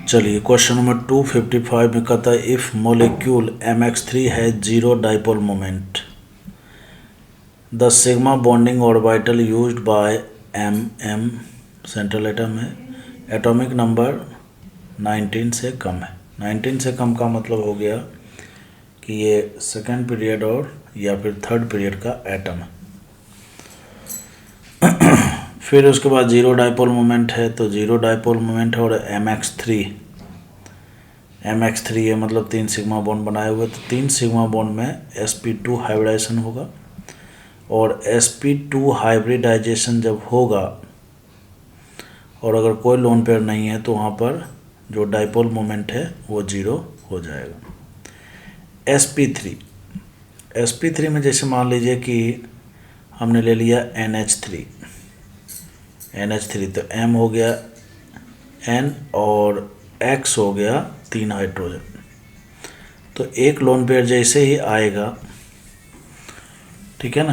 चलिए question number 255 में कहता है इफ मोलिक्यूल MX3 है zero dipole moment the sigma bonding orbital used by MM central atom है, एटॉमिक नंबर 19 से कम है। 19 से कम का मतलब हो गया कि ये सेकेंड पीरियड और या फिर थर्ड पीरियड का एटम है। फिर उसके बाद जीरो डाइपोल मोमेंट है, तो जीरो डाइपोल मोमेंट है और MX3 है, मतलब 3 सिग्मा बॉन्ड बनाए हुए, तो 3 सिग्मा बॉन्ड में sp2 हाइब्रिडाइजेशन होगा और sp2 हाइब्रिडाइजेशन जब होगा और अगर कोई लोन पेयर नहीं है तो वहाँ पर जो डाइपोल मोमेंट है वो जीरो हो जाएगा। sp3 में जैसे मान लीजिए कि हमने ले लिया NH3 तो M हो गया N और X हो गया 3 हाइड्रोजन, तो एक लोन पेयर जैसे ही आएगा, ठीक है ना।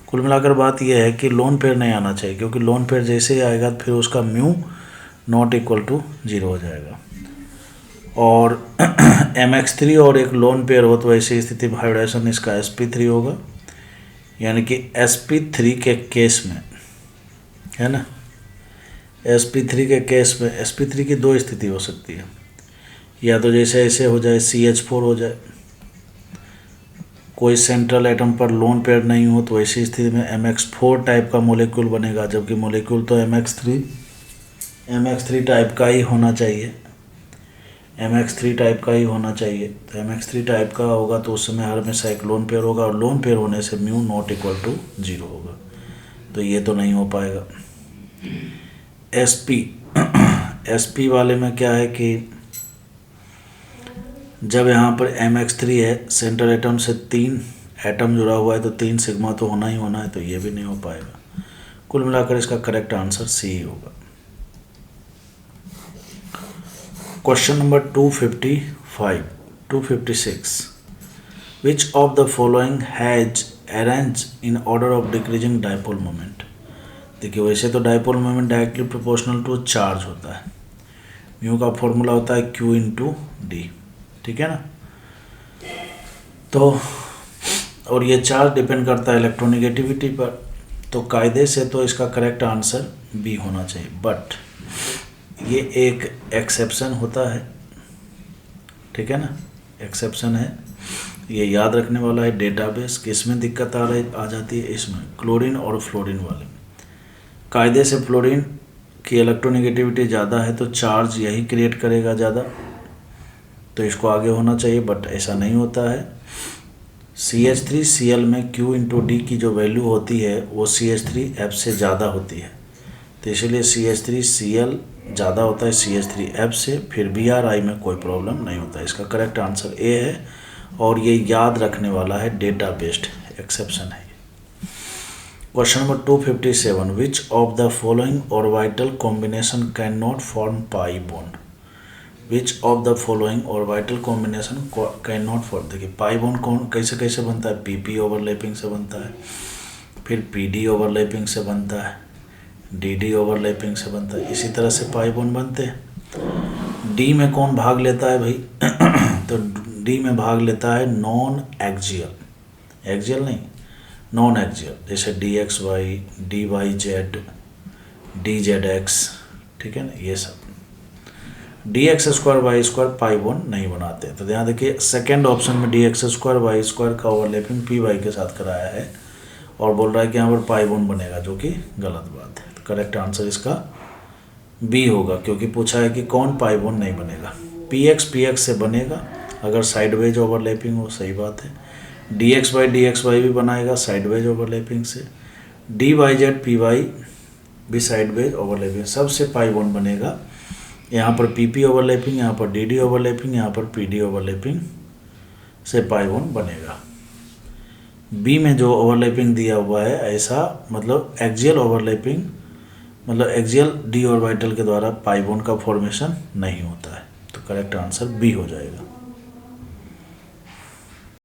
कुल मिलाकर बात यह है कि लोन पेयर नहीं आना चाहिए, क्योंकि लोन पेयर जैसे ही आएगा फिर उसका म्यू नॉट इक्वल टू 0 हो जाएगा। और MX3 और एक लोन पेयर हो तो ऐसी स्थिति में हाइब्रिडाइजेशन इसका sp3 होगा, यानी कि sp3 के केस में, है ना, sp3 के केस में sp3 की दो स्थिति हो सकती है, या तो जैसे ऐसे हो जाए CH4 हो जाए, कोई सेंट्रल एटम पर लोन पेयर नहीं हो तो ऐसी स्थिति में MX4 टाइप का मोलिक्यूल बनेगा, जबकि मोलिक्यूल तो MX3 टाइप का ही होना चाहिए, MX3 टाइप का ही होना चाहिए। तो MX3 टाइप का होगा तो उस समय हर हमेशा एक लोन पेयर होगा और लोन पेयर होने से म्यू नॉट इक्वल टू 0 होगा, तो ये तो नहीं हो पाएगा। SP वाले में क्या है कि जब यहाँ पर MX3 है, सेंट्रल एटम से 3 एटम जुड़ा हुआ है तो 3 सिग्मा तो होना ही होना है, तो ये भी नहीं हो पाएगा। कुल मिलाकर इसका करेक्ट आंसर C ही होगा। Question number 256 which of the following has arrange in order of decreasing dipole moment. देखिए वैसे तो dipole moment directly proportional to charge होता है, म्यू का फॉर्मूला होता है Q इंटू डी, ठीक है ना। तो और ये चार्ज डिपेंड करता है इलेक्ट्रोनेगेटिविटी पर, तो कायदे से तो इसका करेक्ट आंसर B होना चाहिए, बट ये एक एक्सेप्शन होता है, ठीक है ना, एक्सेप्शन है, ये याद रखने वाला है डेटाबेस। किसमें दिक्कत आ जाती है, इसमें क्लोरीन और फ्लोरीन वाले। कायदे से फ्लोरीन की इलेक्ट्रोनेगेटिविटी ज़्यादा है तो चार्ज यही क्रिएट करेगा ज़्यादा, तो इसको आगे होना चाहिए, बट ऐसा नहीं होता है। CH3Cl में Q इंटू डी की जो वैल्यू होती है वो CH3F से ज़्यादा होती है, तो इसीलिए CH3Cl ज़्यादा होता है CH3F से, फिर Bri में कोई प्रॉब्लम नहीं होता है। इसका करेक्ट आंसर A है और ये याद रखने वाला है, डेटा बेस्ड एक्सेप्शन है। Question number 257 which of the following orbital combination can not form pi bond. Which of the following orbital combination can not form. देखिए पाई बॉन्ड कौन कैसे बनता है, PP ओवरलैपिंग से बनता है, फिर PD ओवरलैपिंग से बनता है, DD ओवरलैपिंग से बनता है, इसी तरह से पाई बॉन्ड बनते हैं। D में कौन भाग लेता है भाई तो D में भाग लेता है नॉन एक्सियल नहीं, नॉन एक्सियल, जैसे DXY, DYZ, DZX, ठीक है ना, ये सब। DX2Y2 पाई बॉन्ड नहीं बनाते, तो ध्यान देखिए सेकेंड ऑप्शन में DX2Y2 का ओवरलैपिंग PY के साथ कराया है और बोल रहा है कि यहाँ पर पाई बॉन्ड बनेगा, जो कि गलत बात है। तो करेक्ट आंसर इसका B होगा, क्योंकि पूछा है कि कौन पाई बॉन्ड नहीं बनेगा। PX से बनेगा अगर साइडवेज ओवरलैपिंग हो, सही बात है। DXY भी बनाएगा साइडवेज ओवरलैपिंग से, DYZ PY भी साइडवेज ओवरलैपिंग, सबसे पाई बॉन्ड बनेगा। यहाँ पर PP ओवरलैपिंग, यहाँ पर DD ओवरलैपिंग, यहाँ पर PD ओवरलैपिंग से पाई बॉन्ड बनेगा। B में जो ओवरलैपिंग दिया हुआ है ऐसा मतलब एक्सियल ओवरलैपिंग, मतलब एक्सियल D ऑर्बिटल के द्वारा पाई बॉन्ड का फॉर्मेशन नहीं होता है, तो करेक्ट आंसर B हो जाएगा।